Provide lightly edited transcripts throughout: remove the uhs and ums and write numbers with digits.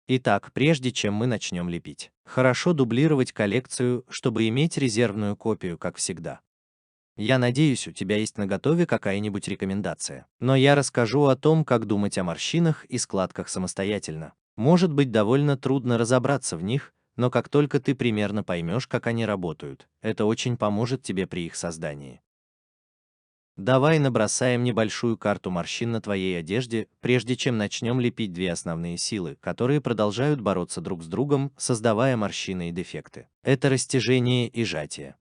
Итак, прежде чем мы начнем лепить, хорошо дублировать коллекцию, чтобы иметь резервную копию, как всегда. Я надеюсь, у тебя есть наготове какая-нибудь рекомендация. Но я расскажу о том, как думать о морщинах и складках самостоятельно. Может быть, довольно трудно разобраться в них, но как только ты примерно поймешь, как они работают, это очень поможет тебе при их создании. Давай набросаем небольшую карту морщин на твоей одежде, прежде чем начнем лепить две основные силы, которые продолжают бороться друг с другом, создавая морщины и дефекты. Это растяжение и сжатие.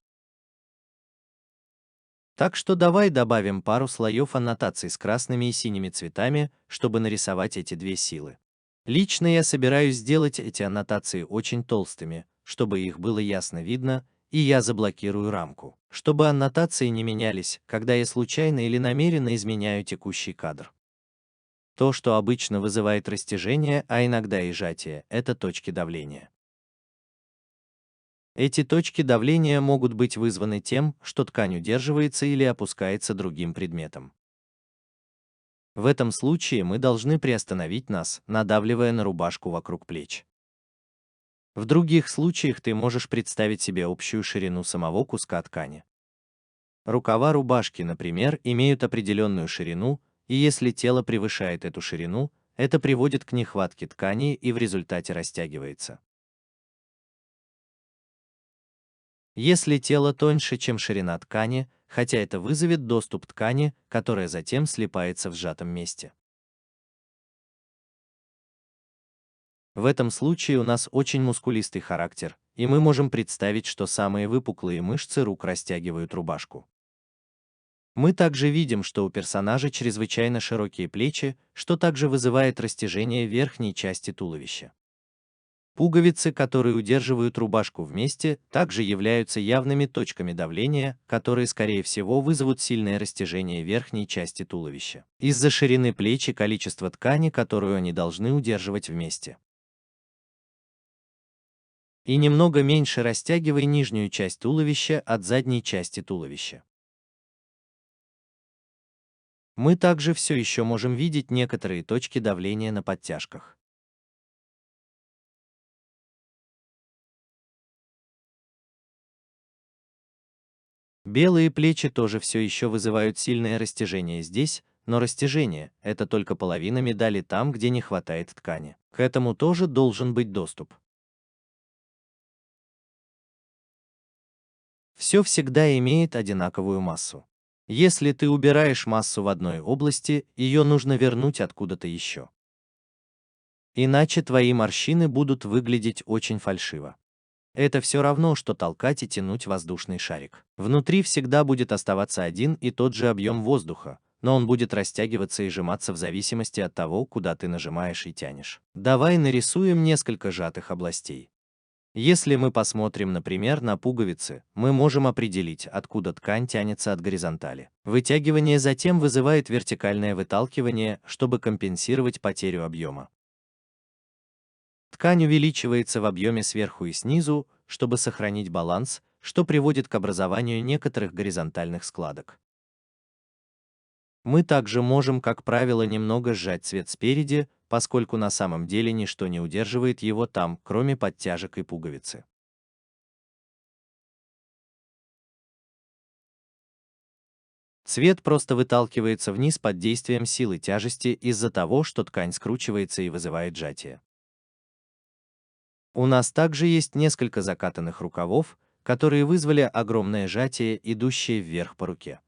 Так что давай добавим пару слоев аннотаций с красными и синими цветами, чтобы нарисовать эти две силы. Лично я собираюсь сделать эти аннотации очень толстыми, чтобы их было ясно видно, и я заблокирую рамку, чтобы аннотации не менялись, когда я случайно или намеренно изменяю текущий кадр. То, что обычно вызывает растяжение, а иногда и сжатие, это точки давления. Эти точки давления могут быть вызваны тем, что ткань удерживается или опускается другим предметом. В этом случае мы должны приостановить нас, надавливая на рубашку вокруг плеч. В других случаях ты можешь представить себе общую ширину самого куска ткани. Рукава рубашки, например, имеют определенную ширину, и если тело превышает эту ширину, это приводит к нехватке ткани и в результате растягивается. Если тело тоньше, чем ширина ткани, хотя это вызовет доступ ткани, которая затем слипается в сжатом месте. В этом случае у нас очень мускулистый характер, и мы можем представить, что самые выпуклые мышцы рук растягивают рубашку. Мы также видим, что у персонажа чрезвычайно широкие плечи, что также вызывает растяжение верхней части туловища. Пуговицы, которые удерживают рубашку вместе, также являются явными точками давления, которые, скорее всего, вызовут сильное растяжение верхней части туловища из-за ширины плеч и количества ткани, которую они должны удерживать вместе. И немного меньше растягивай нижнюю часть туловища от задней части туловища. Мы также все еще можем видеть некоторые точки давления на подтяжках. Белые плечи тоже все еще вызывают сильное растяжение здесь, но растяжение – это только половина медали там, где не хватает ткани. К этому тоже должен быть доступ. Все всегда имеет одинаковую массу. Если ты убираешь массу в одной области, ее нужно вернуть откуда-то еще. Иначе твои морщины будут выглядеть очень фальшиво. Это все равно, что толкать и тянуть воздушный шарик. Внутри всегда будет оставаться один и тот же объем воздуха, но он будет растягиваться и сжиматься в зависимости от того, куда ты нажимаешь и тянешь. Давай нарисуем несколько сжатых областей. Если мы посмотрим, например, на пуговицы, мы можем определить, откуда ткань тянется от горизонтали. Вытягивание затем вызывает вертикальное выталкивание, чтобы компенсировать потерю объема. Ткань увеличивается в объеме сверху и снизу, чтобы сохранить баланс, что приводит к образованию некоторых горизонтальных складок. Мы также можем, как правило, немного сжать цвет спереди, поскольку на самом деле ничто не удерживает его там, кроме подтяжек и пуговицы. Цвет просто выталкивается вниз под действием силы тяжести из-за того, что ткань скручивается и вызывает сжатие. У нас также есть несколько закатанных рукавов, которые вызвали огромное сжатие, идущее вверх по руке.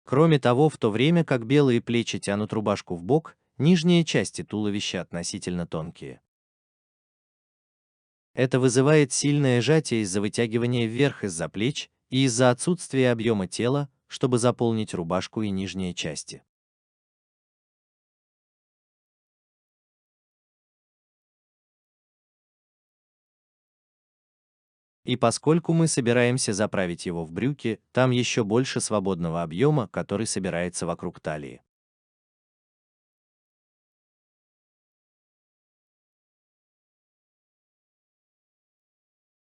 Кроме того, в то время как белые плечи тянут рубашку в бок, нижние части туловища относительно тонкие. Это вызывает сильное сжатие из-за вытягивания вверх из-за плеч и из-за отсутствия объема тела, чтобы заполнить рубашку и нижние части. И поскольку мы собираемся заправить его в брюки, там еще больше свободного объема, который собирается вокруг талии.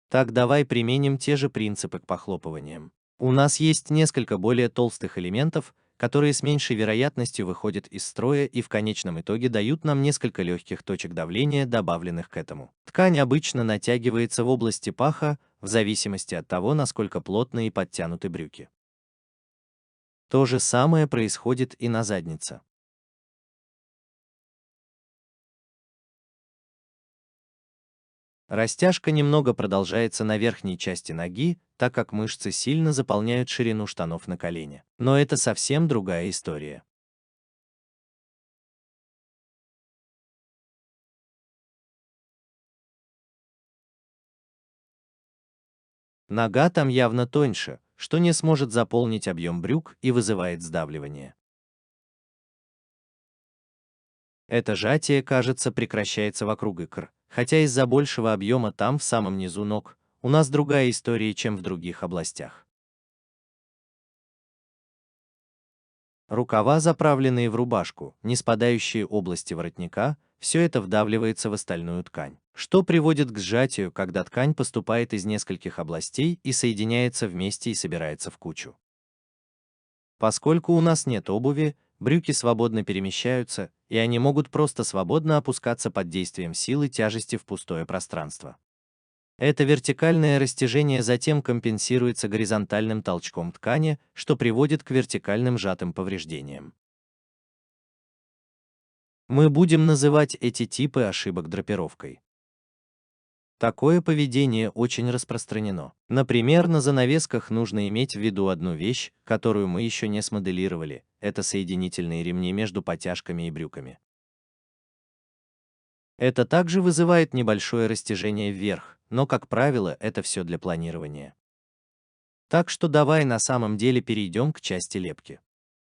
Так давай применим те же принципы к похлопываниям. У нас есть несколько более толстых элементов, которые с меньшей вероятностью выходят из строя и в конечном итоге дают нам несколько легких точек давления, добавленных к этому. Ткань обычно натягивается в области паха, в зависимости от того, насколько плотны и подтянуты брюки. То же самое происходит и на заднице. Растяжка немного продолжается на верхней части ноги, так как мышцы сильно заполняют ширину штанов на колене. Но это совсем другая история. Нога там явно тоньше, что не сможет заполнить объем брюк и вызывает сдавливание. Это сжатие, кажется, прекращается вокруг икр, хотя из-за большего объема там, в самом низу ног, у нас другая история, чем в других областях. Рукава, заправленные в рубашку, не спадающие области воротника, все это вдавливается в остальную ткань, что приводит к сжатию, когда ткань поступает из нескольких областей и соединяется вместе и собирается в кучу. Поскольку у нас нет обуви, брюки свободно перемещаются, и они могут просто свободно опускаться под действием силы тяжести в пустое пространство. Это вертикальное растяжение затем компенсируется горизонтальным толчком ткани, что приводит к вертикальным сжатым повреждениям. Мы будем называть эти типы ошибок драпировкой. Такое поведение очень распространено. Например, на занавесках нужно иметь в виду одну вещь, которую мы еще не смоделировали – это соединительные ремни между подтяжками и брюками. Это также вызывает небольшое растяжение вверх, но, как правило, это все для планирования. Так что давай на самом деле перейдем к части лепки.